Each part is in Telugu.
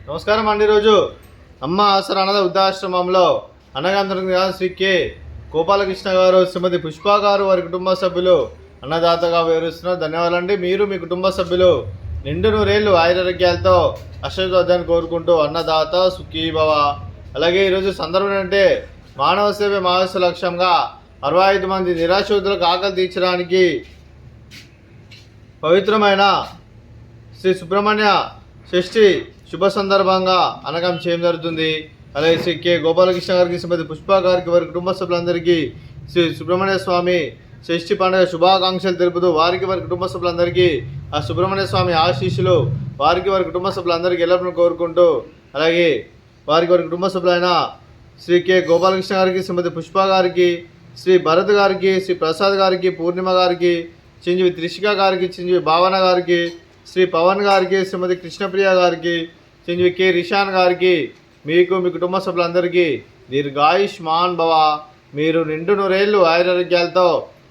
నమస్కారం అండి. ఈరోజు అమ్మ ఆసరా అనాథ వృద్ధాశ్రమంలో అన్నగాంధ్ర శ్రీ కె గోపాలకృష్ణ గారు, శ్రీమతి పుష్ప గారు, వారి కుటుంబ సభ్యులు అన్నదాతగా వివరిస్తున్నారు. ధన్యవాదాలండి. మీరు మీ కుటుంబ సభ్యులు నిండు నూరేళ్లు ఆయురారోగ్యాలతో అశ్వదాన్ని కోరుకుంటూ అన్నదాత సుఖీభవ. అలాగే ఈరోజు సందర్భం అంటే మానవ సేవ మహోత్సవ లక్ష్యంగా 65 మంది నిరాశ్రితులకు ఆకలి తీర్చడానికి పవిత్రమైన శ్రీ సుబ్రహ్మణ్య షష్ఠి శుభ సందర్భంగా అనగం చేయడం జరుగుతుంది. అలాగే శ్రీ కె గోపాలకృష్ణ గారికి, శ్రీమతి పుష్ప గారికి, వారి కుటుంబ సభ్యులందరికీ శ్రీ సుబ్రహ్మణ్య స్వామి షష్ఠి పండుగ శుభాకాంక్షలు తెలుపుతూ వారికి, వారి కుటుంబ సభ్యులందరికీ ఆ సుబ్రహ్మణ్య స్వామి ఆశీస్సులు వారికి, వారి కుటుంబ సభ్యులందరికీ ఎల్లప్పుడూ కోరుకుంటూ, అలాగే వారికి, వారి కుటుంబ సభ్యులైన శ్రీ కె గోపాలకృష్ణ గారికి, శ్రీమతి పుష్ప గారికి, శ్రీ భరత్ గారికి, శ్రీ ప్రసాద్ గారికి, పూర్ణిమ గారికి, చిరంజీవి త్రిషిక గారికి, చిరంజీవి భావన గారికి, శ్రీ పవన్ గారికి, శ్రీమతి కృష్ణప్రియ గారికి, చిరంజీవి కె రిషాన్ గారికి, మీకు మీ కుటుంబ సభ్యులందరికీ దీర్ఘాయుష్మాన్ భవ. మీరు నిండు నూరేళ్లు ఆయురారోగ్యాలతో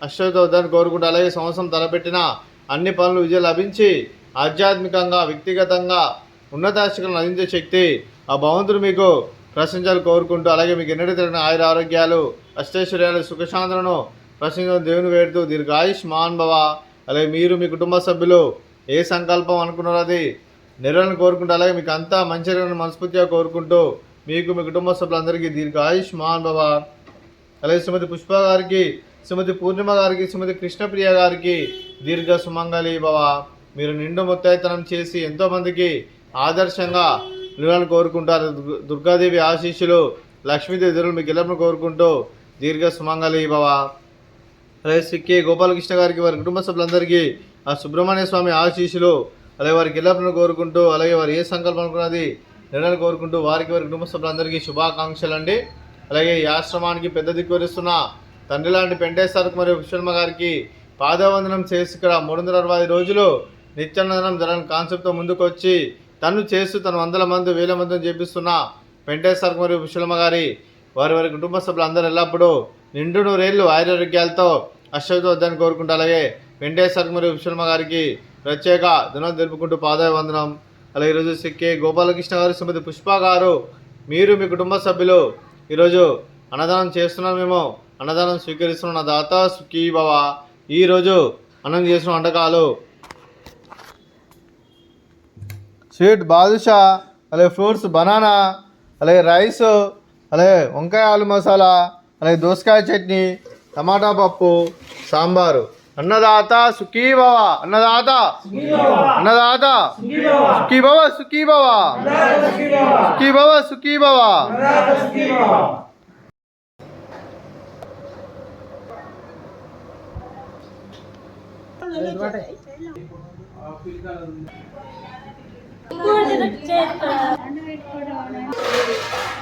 అశ్వతోద్దని కోరుకుంటూ, అలాగే సంవత్సరం తలపెట్టిన అన్ని పనులు విజయం లభించి ఆధ్యాత్మికంగా, వ్యక్తిగతంగా ఉన్నతాశిఖలను అందించే శక్తి ఆ భగవంతుడు మీకు ప్రశంసలు కోరుకుంటూ, అలాగే మీకు ఎన్నడూ తిరిగిన ఆయుర ఆరోగ్యాలు, అష్టైశ్వర్యాలు, సుఖశాంతులను ప్రశంసలు దేవుని వేడుతూ దీర్ఘాయుష్మాన్ భవ. అలాగే మీరు మీ కుటుంబ సభ్యులు ఏ సంకల్పం అనుకున్నారో అది నెరవేరని కోరుకుంటూ, అలాగే మీకు అంతా మంచిగా మనస్ఫూర్తిగా కోరుకుంటూ, మీకు మీ కుటుంబ సభ్యులందరికీ దీర్ఘాయుష్మాన్ భవ. అలాగే శ్రీమతి పుష్ప గారికి, శ్రీమతి పూర్ణిమ గారికి, శ్రీమతి కృష్ణప్రియ గారికి దీర్ఘ సుమంగళి భవ. మీరు నిండు ముత్తైతనం చేసి ఎంతోమందికి ఆదర్శంగా నిలవాలని కోరుకుంటారు. దుర్గాదేవి ఆశీస్సులు, లక్ష్మీదేవి ఎదురులు మీకు ఎల్లప్పుడూ కోరుకుంటూ దీర్ఘ సుమంగళి భవ. అలాగే శ్రీ కె గోపాలకృష్ణ గారికి, వారి కుటుంబ సభ్యులందరికీ ఆ సుబ్రహ్మణ్య స్వామి ఆశీస్సులు, అలాగే వారికి ఎల్లప్పుడూ కోరుకుంటూ, అలాగే వారు ఏ సంకల్పం అనుకున్నది నిర్ణయాలు కోరుకుంటూ వారికి, వారి కుటుంబ సభ్యులందరికీ శుభాకాంక్షలు అండి. అలాగే ఈ ఆశ్రమానికి పెద్ద దిక్కువరిస్తున్న తండ్రి లాంటి పెంటేశ్వరకు మరియు విశ్వమ్మ గారికి పాదవందనం చేసి ఇక్కడ 365 రోజులు నిత్యానందనం జరగని కాన్సెప్ట్తో ముందుకు వచ్చి తను చేస్తూ తను 100 మంది 1000 మందిని చేపిస్తున్న పెంటేశ్వరకు మరియు విశ్వమ్మ గారి, వారి వారి కుటుంబ సభ్యులందరూ ఎల్లప్పుడూ నిండు నూరేళ్లు ఆయురారోగ్యాలతో అశ్వతోద్దని కోరుకుంటూ, అలాగే వెంకటేశ్వర మరియు విశ్వమ్మ గారికి ప్రత్యేక ధన్యవాదాలు తెలుపుకుంటూ పాదాభివందనం. అలాగే ఈరోజు శ్రీ కె గోపాలకృష్ణ గారు, శ్రీమతి పుష్ప గారు, మీరు మీ కుటుంబ సభ్యులు ఈరోజు అన్నదానం చేస్తున్నాం. మేము అన్నదానం స్వీకరిస్తున్నాం. నా దాత సుఖీ భవ. ఈరోజు అన్నం చేసిన వంటకాలు స్వీట్ బాదుషా, అలాగే ఫ్రూట్స్ బనానా, అలాగే రైస్, అలాగే వంకాయ ఆలు మసాలా, అలాగే దోసకాయ చట్నీ, టమాటా పప్పు, సాంబారు. అన్నదాత సుఖీ భవ. అన్నదాత అన్నదాత సుఖీ భవ, సుఖీ భవ, సుఖీ భవ, సుఖీ భవ. Good.